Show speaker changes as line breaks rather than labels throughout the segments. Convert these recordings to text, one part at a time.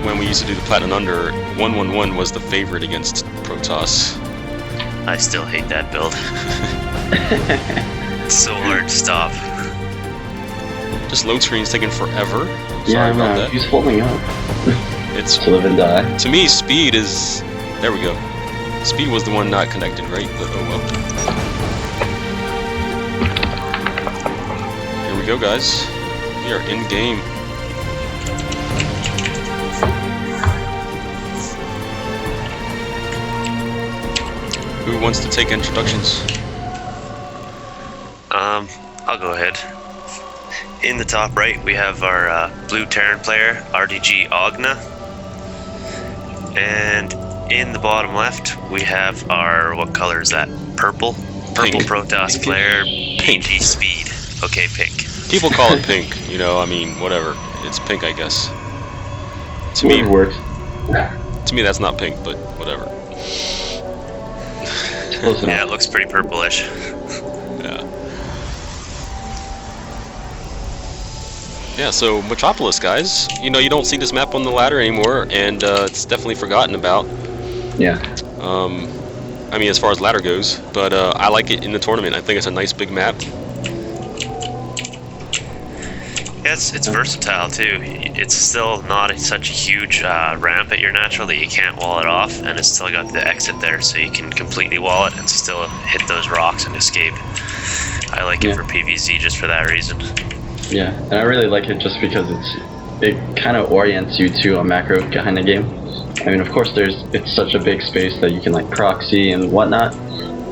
when we used to do the Platinum Under, 111 was the favorite against Protoss.
I still hate that build. It's so hard to stop.
Just load screen's taking forever.
Yeah,
Sorry about
no,
that.
he's holding up.
It's
To live and die.
to me, speed is. There we go. Speed was the one not connected, right? But oh well. Here we go, guys. We are in game. Who wants to take introductions?
I'll go ahead. In the top right, we have our blue Terran player, RDGOgna. And in the bottom left, we have our, what color is that? Purple? Purple
Pink.
Protoss player,
Pink.
AGspeed. Okay, pink.
People call it pink, you know, I mean, whatever. It's pink, I guess. To me,
Works.
to me that's not pink, but whatever.
Close enough.
Yeah, it looks pretty purplish.
Yeah. Yeah, so Metropolis, guys. You know, you don't see this map on the ladder anymore, and it's definitely forgotten about.
Yeah.
I mean, as far as ladder goes, but I like it in the tournament. I think it's a nice big map.
Yeah, it's versatile too. It's still not such a huge ramp at your natural that you can't wall it off, and it's still got the exit there, so you can completely wall it and still hit those rocks and escape. I like it for PvZ just for that reason.
Yeah, and I really like it just because it kind of orients you to a macro kind of game. I mean, of course, it's such a big space that you can like proxy and whatnot,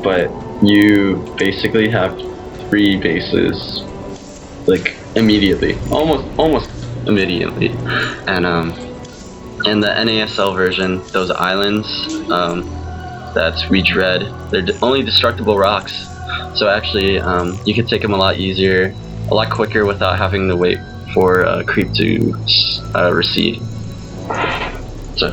but you basically have 3 bases, like immediately, almost immediately, and in the NASL version, those islands that we dread, they're only destructible rocks, so actually you can take them a lot easier, a lot quicker without having to wait for creep to recede. So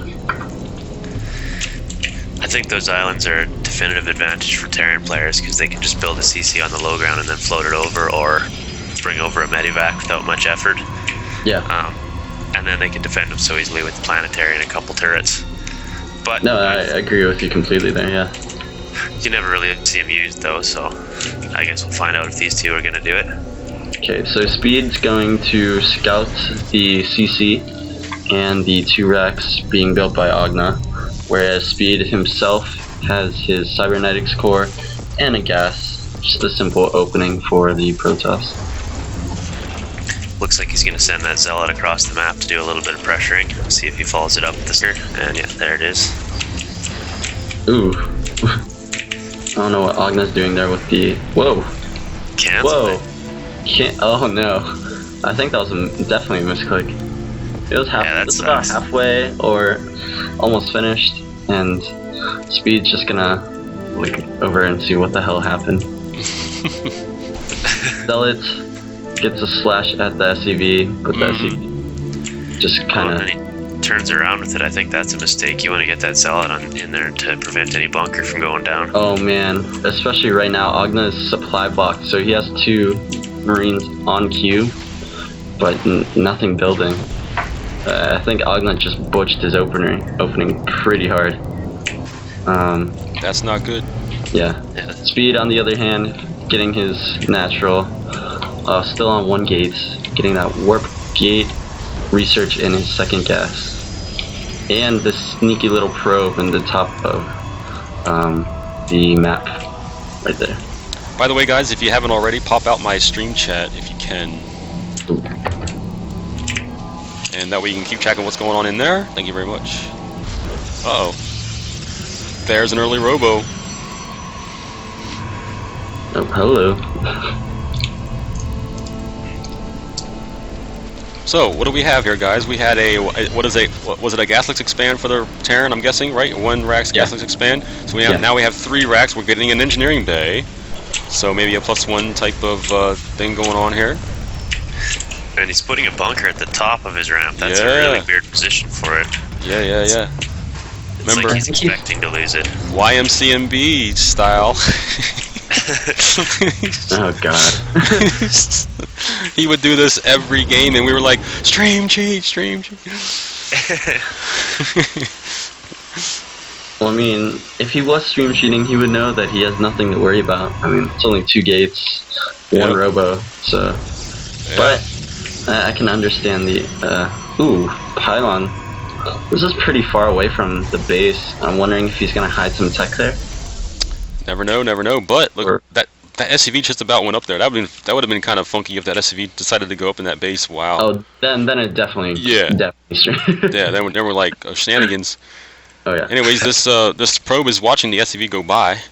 I think those islands are a definitive advantage for Terran players because they can just build a CC on the low ground and then float it over, or bring over a medivac without much effort.
yeah,
And then they can defend them so easily with the planetary and a couple turrets. But
no, I agree with you completely there. Yeah.
you never really see them used though, so I guess we'll find out if these two are going to do it.
Okay, so Speed's going to scout the CC and the 2 racks being built by Ogna, whereas Speed himself has his cybernetics core and a gas, just a simple opening for the Protoss.
Looks like he's going to send that Zealot across the map to do a little bit of pressuring. See if he follows it up with this here. And yeah, there it is.
Ooh. I don't know what Ogna's doing there with the... Whoa!
Cancel
Whoa!
it.
Can't... Oh no. I think that was definitely a misclick. It was about halfway or almost finished, and Speed's just gonna look over and see what the hell happened. Zealot gets a slash at the SCV, but the SCV just kind of...
And he turns around with it. I think that's a mistake. You want to get that Zealot in there to prevent any bunker from going down.
Oh man, especially right now, Ogna is supply blocked, so he has 2 Marines on queue, but nothing building. I think Ogna just butched his opening pretty hard.
That's not good.
Yeah. Speed, on the other hand, getting his natural, still on 1 gate, getting that warp gate research in his 2nd gas, and this sneaky little probe in the top of the map right there.
By the way, guys, if you haven't already, pop out my stream chat if you can.
Ooh.
And that way you can keep track of what's going on in there. Thank you very much. Uh-oh. There's an early robo.
Oh, hello.
So, what do we have here, guys? We had was it a Gaslix expand for the Terran, I'm guessing, right? 1 rack's Gaslix expand. So now we have 3 racks. We're getting an engineering bay. So maybe a +1 type of thing going on here.
And he's putting a bunker at the top of his ramp. That's a really weird position for it.
Yeah.
It's
Remember,
like he's expecting to lose it.
YMCMB style.
Oh god.
He would do this every game, and we were like, stream cheat.
Well, I mean, if he was stream cheating, he would know that he has nothing to worry about. I mean, it's only 2 gates, 1 robo, so.
Yeah.
But I can understand the. Ooh, pylon. This is pretty far away from the base. I'm wondering if he's gonna hide some tech there.
Never know, never know. But look, that SCV just about went up there. That would have been kind of funky if that SCV decided to go up in that base. Wow.
Oh, then it definitely.
Yeah.
Definitely.
Yeah, then we're like shenanigans.
Oh yeah.
Anyways, this probe is watching the SCV go by,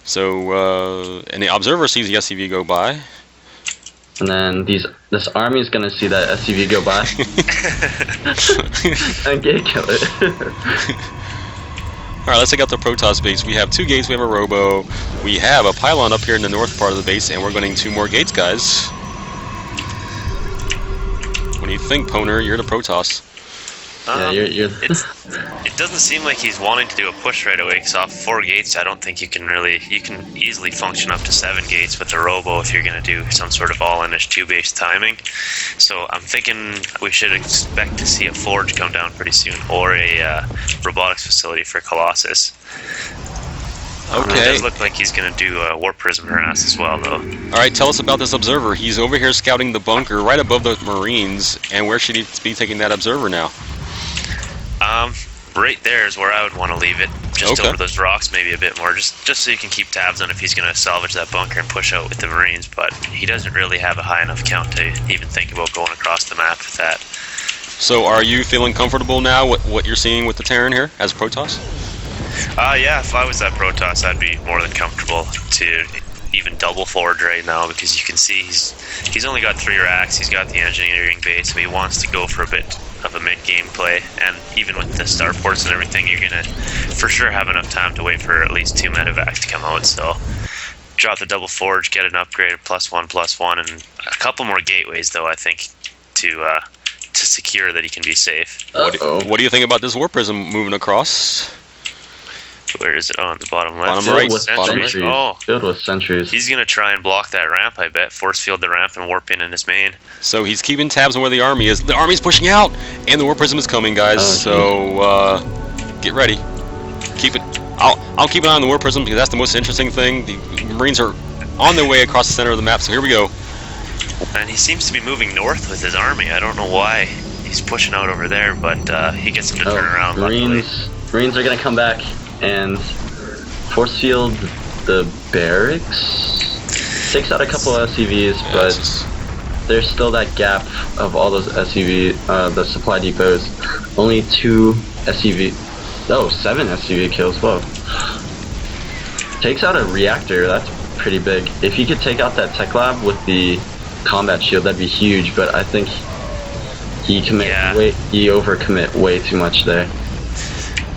so and the observer sees the SCV go by.
And then this army is gonna see that SCV go by and gate kill it.
All right, let's take out the Protoss base. We have 2 gates. We have a robo. We have a pylon up here in the north part of the base, and we're getting 2 more gates, guys. What do you think, pwnerer? You're the Protoss.
Yeah, you're
it doesn't seem like he's wanting to do a push right away, because off 4 gates, I don't think you can easily function up to 7 gates with the robo if you're going to do some sort of all-inish 2-base timing. So I'm thinking we should expect to see a forge come down pretty soon, or a robotics facility for Colossus.
Okay.
It does look like he's going to do a warp prism harass as well, though.
All right, tell us about this observer. He's over here scouting the bunker right above the Marines, and where should he be taking that observer now?
Right there is where I would want to leave it, just
Okay.
over those rocks, maybe a bit more, just so you can keep tabs on if he's going to salvage that bunker and push out with the Marines. But he doesn't really have a high enough count to even think about going across the map with that.
So, are you feeling comfortable now with what you're seeing with the Terran here as Protoss?
Yeah, if I was that Protoss, I'd be more than comfortable to even double forge right now, because you can see he's only got 3 racks. He's got the engineering base, so he wants to go for a bit of a mid-game play, and even with the starports and everything, you're gonna for sure have enough time to wait for at least 2 medevacs to come out. So drop the double forge, get an upgraded +1/+1, and a couple more gateways though, I think, to secure that he can be safe.
What do you think about this warp prism moving across?
Where is it? Oh, on the bottom left.
Bottom right.
Sentries. Oh,
filled with sentries.
he's gonna try and block that ramp, I bet. Force field the ramp and warp in his main.
So he's keeping tabs on where the army is. The army's pushing out, and the warp prism is coming, guys. So get ready. Keep it. I'll keep an eye on the warp prism, because that's the most interesting thing. The Marines are on their way across the center of the map. So here we go.
And he seems to be moving north with his army. I don't know why he's pushing out over there, but he gets him to turn around.
Marines are gonna come back and force field the barracks. Takes out a couple of SCVs, but there's still that gap of all those SCV, the supply depots. Only 2 SCV. Oh, 7 SCV kills. Whoa. Takes out a reactor. That's pretty big. If he could take out that tech lab with the combat shield, that'd be huge. But I think he overcommit way too much there.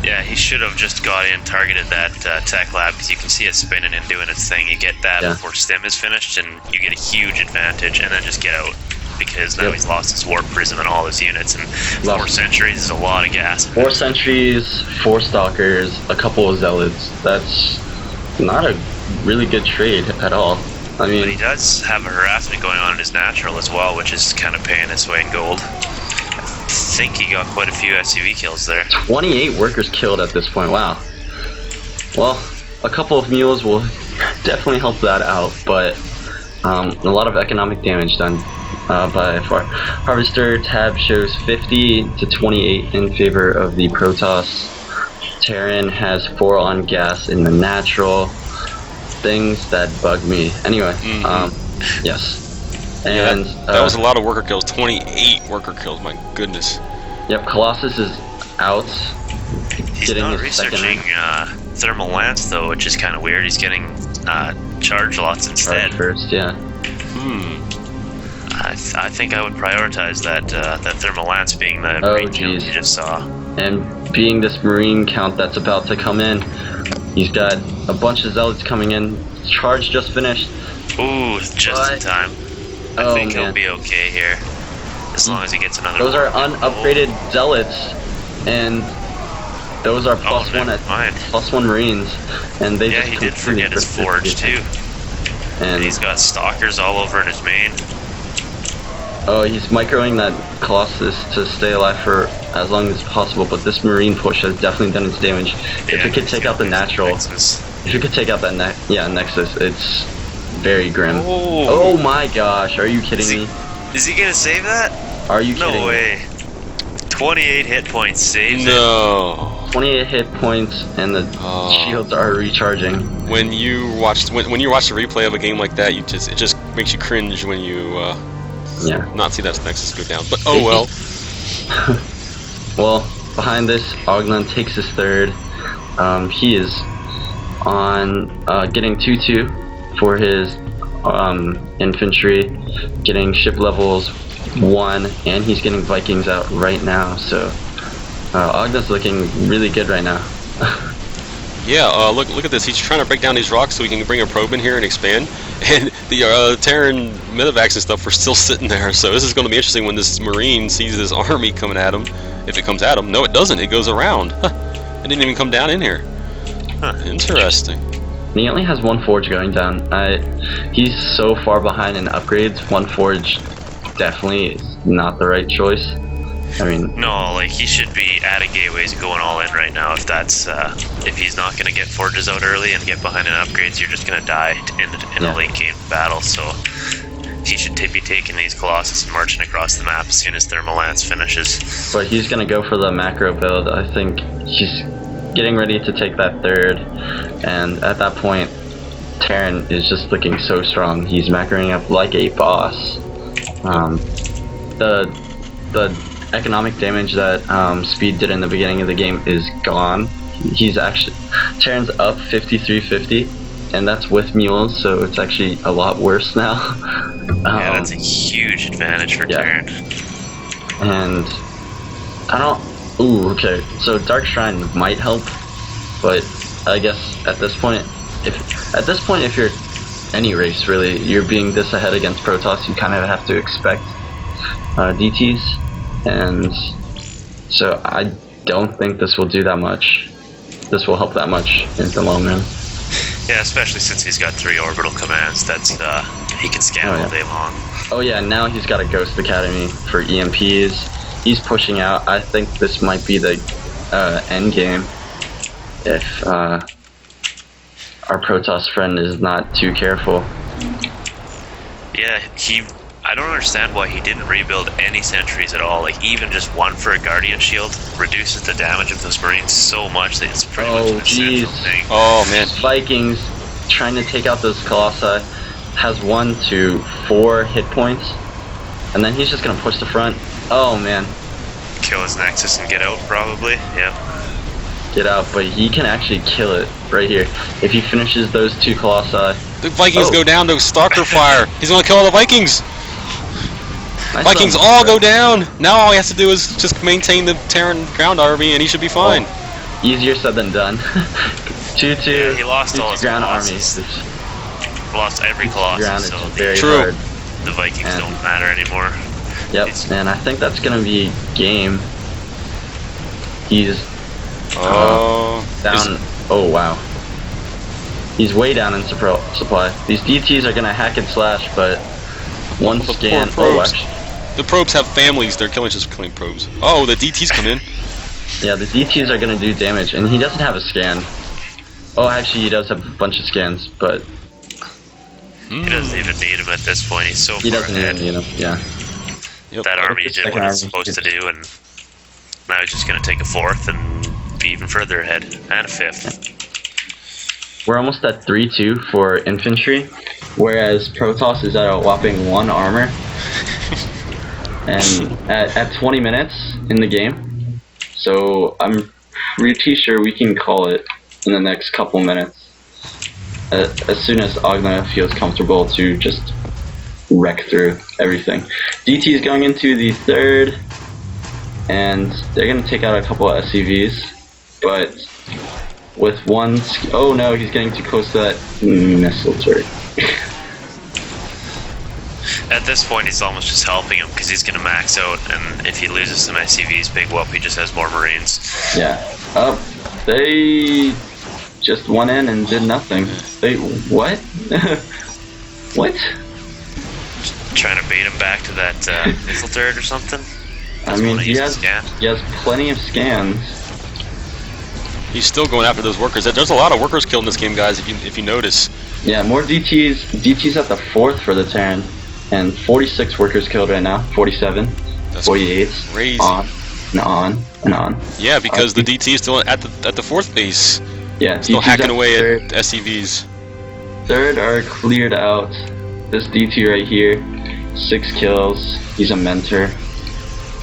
Yeah, he should have just got in, targeted that tech lab, because you can see it spinning and doing its thing. You get that before stim is finished, and you get a huge advantage, and then just get out, because now he's lost his warp prism and all his units, and 4 sentries is a lot of gas.
4 sentries, 4 stalkers, a couple of zealots. That's not a really good trade at all. I mean,
But he does have a harassment going on in his natural as well, which is kind of paying its way in gold. I think he got quite a few SCV kills there.
28 workers killed at this point. Wow. Well, a couple of mules will definitely help that out, but a lot of economic damage done by far. Harvester tab shows 50 to 28 in favor of the Protoss. Terran has 4 on gas in the natural. Things that bug me. Anyway, yes. And
that was a lot of worker kills. 28 worker kills. My goodness.
Yep, Colossus is out.
He's not researching thermal lance though, which is kind of weird. He's getting charge lots instead.
First, yeah.
I think I would prioritize that thermal lance, being the Marine count you just saw.
And being this Marine count that's about to come in, he's got a bunch of zealots coming in. Charge just finished.
Ooh, just in time. I think he'll be okay here, as long as he gets another.
Those are unupgraded zealots, and those are +1 Marines, and they just
he did forget his forge too. And he's got stalkers all over in his main.
Oh, he's microing that Colossus to stay alive for as long as possible, but this Marine push has definitely done its damage. If it could take out the natural, if it could take out that Nexus, it's very grim. Oh my gosh, are you kidding me?
Is he gonna save that?
Are you kidding me?
No way. 28 hit points saved.
No.
28 hit points and the shields are recharging.
When you watch the replay of a game like that, it just makes you cringe when you not see that Nexus go down. But oh well.
Well, behind this, Ogna takes his third. He is on getting 2-2 for his infantry, getting ship levels 1, and he's getting Vikings out right now. So Ogna's looking really good right now.
Yeah, look at this. He's trying to break down these rocks so he can bring a probe in here and expand. And the Terran medevacs and stuff are still sitting there. So this is going to be interesting when this Marine sees this army coming at him. If it comes at him. No, it doesn't. It goes around. It didn't even come down in here. Interesting.
And he only has 1 forge going down. He's so far behind in upgrades. 1 forge definitely is not the right choice. I mean,
no, like he should be at a gateways going all in right now. If that's if he's not gonna get forges out early and get behind in upgrades, you're just gonna die in a late game battle. So he should be taking these Colossus and marching across the map as soon as Thermal Lance finishes.
But he's gonna go for the macro build. I think he's getting ready to take that third, and at that point, Terran is just looking so strong. He's macroing up like a boss. The economic damage that Speed did in the beginning of the game is gone. He's actually Terran's up 5350, and that's with mules, so it's actually a lot worse now.
Yeah, that's a huge advantage for Terran.
And I don't. Ooh, okay. So Dark Shrine might help, but I guess at this point, if you're any race really, you're being this ahead against Protoss, you kind of have to expect DTs. And so I don't think this will do that much. This will help that much in the long run.
Yeah, especially since he's got 3 orbital commands. That's he can scan all day long.
Oh yeah, now he's got a Ghost Academy for EMPs. He's pushing out. I think this might be the end game if our Protoss friend is not too careful.
Yeah, I don't understand why he didn't rebuild any sentries at all. Like, even just 1 for a Guardian Shield reduces the damage of those Marines so much that it's pretty much an essential thing.
Oh, man.
Vikings trying to take out those Colossi has 1 to 4 hit points, and then he's just going to push the front. Oh, man.
Kill his Nexus and get out, probably. Yep.
Get out, but he can actually kill it right here. If he finishes those 2 Colossi.
The Vikings go down to Stalker Fire. He's going to kill all the Vikings. Vikings all go down. Now all he has to do is just maintain the Terran ground army, and he should be fine.
Oh, easier said than done. 2-2.
Yeah, he lost all his
ground
Colossus. Lost every Colossus, so
True.
The Vikings don't matter anymore.
Yep, and I think that's gonna be game. He's down. Oh wow. He's way down in supply. These DTs are gonna hack and slash, but one scan. Oh, actually.
The probes have families. They're just killing probes. Oh, the DTs come in.
Yeah, the DTs are gonna do damage, and he doesn't have a scan. Oh, actually, he does have a bunch of scans, but
he doesn't even need him at this point. He's so far ahead.
He doesn't even need him. Yeah.
Yep. That army did what it's supposed to do, and now he's just gonna take a 4th and be even further ahead, and a 5th.
We're almost at 3-2 for infantry, whereas Protoss is at a whopping 1 armor. And at 20 minutes in the game, so I'm pretty sure we can call it in the next couple minutes. As soon as Ogna feels comfortable to just wreck through everything. DT is going into the 3rd, and they're going to take out a couple of SCVs, but with 1... Oh no, he's getting too close to that missile turret.
At this point, he's almost just helping him because he's going to max out, and if he loses some SCVs, big whoop, he just has more Marines.
Yeah. They just went in and did nothing. They... What? What?
trying to bait him back to that missile turret or something?
I mean, he has plenty of scans.
He's still going after those workers. There's a lot of workers killed in this game, guys, if you notice.
Yeah, more DTs. DTs at the 4th for the Terran. And 46 workers killed right now. 47.
That's
48.
crazy.
On and on and on.
Yeah, because the DT is still at the 4th base.
Yeah,
still
DTs
hacking
at
away
third.
at SCVs.
3rd are cleared out. This DT right here, 6 kills. He's a mentor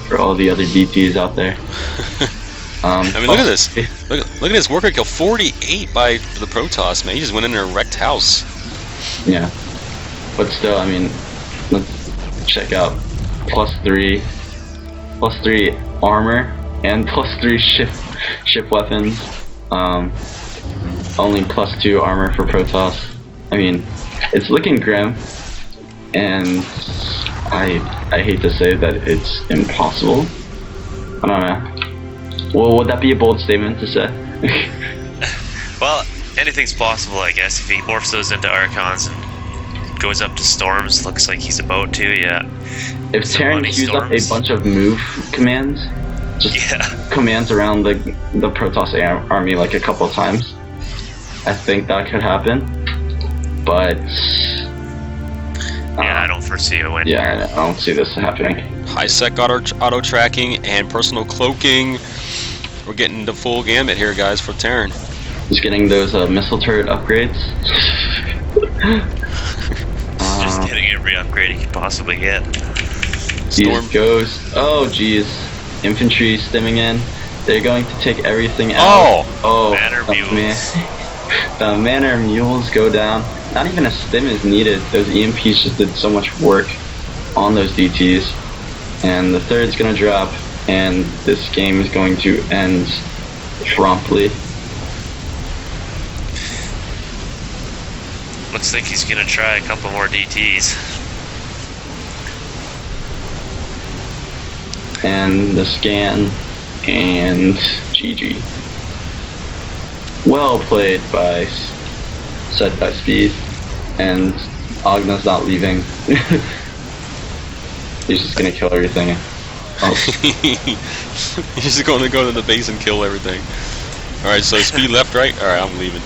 for all the other DTs out there.
I mean, look at this. Look at this worker kill. 48 by the Protoss, man. He just went in there and wrecked house.
Yeah. But still, I mean, let's check out +3 armor and +3 ship weapons. Only +2 armor for Protoss. I mean, it's looking grim, and I hate to say that it's impossible. I don't know. Well, would that be a bold statement to say?
Well, anything's possible, I guess. If he morphs those into Archons and goes up to Storms, looks like he's about to, yeah.
If Terran queues up a bunch of move commands, just commands around the Protoss army like a couple of times, I think that could happen. But
yeah, I don't foresee a win.
Yeah, I don't see this happening.
High sec auto tracking and personal cloaking. We're getting the full gamut here, guys, for Terran.
Just getting those missile turret upgrades.
Just getting every upgrade he could possibly get.
Storm goes. Oh, geez. Infantry stimming in. They're going to take everything out. Oh,
Manor Mules.
The Manor Mules go down. Not even a stim is needed. Those EMPs just did so much work on those DTs. And the 3rd's gonna drop, and this game is going to end promptly.
Looks like he's gonna try a couple more DTs.
And the scan, and GG. Well played by Speed, and Ogna's not leaving. He's just gonna kill everything. Oh.
He's just going to go to the base and kill everything. Alright, so Speed left, right? Alright, I'm leaving.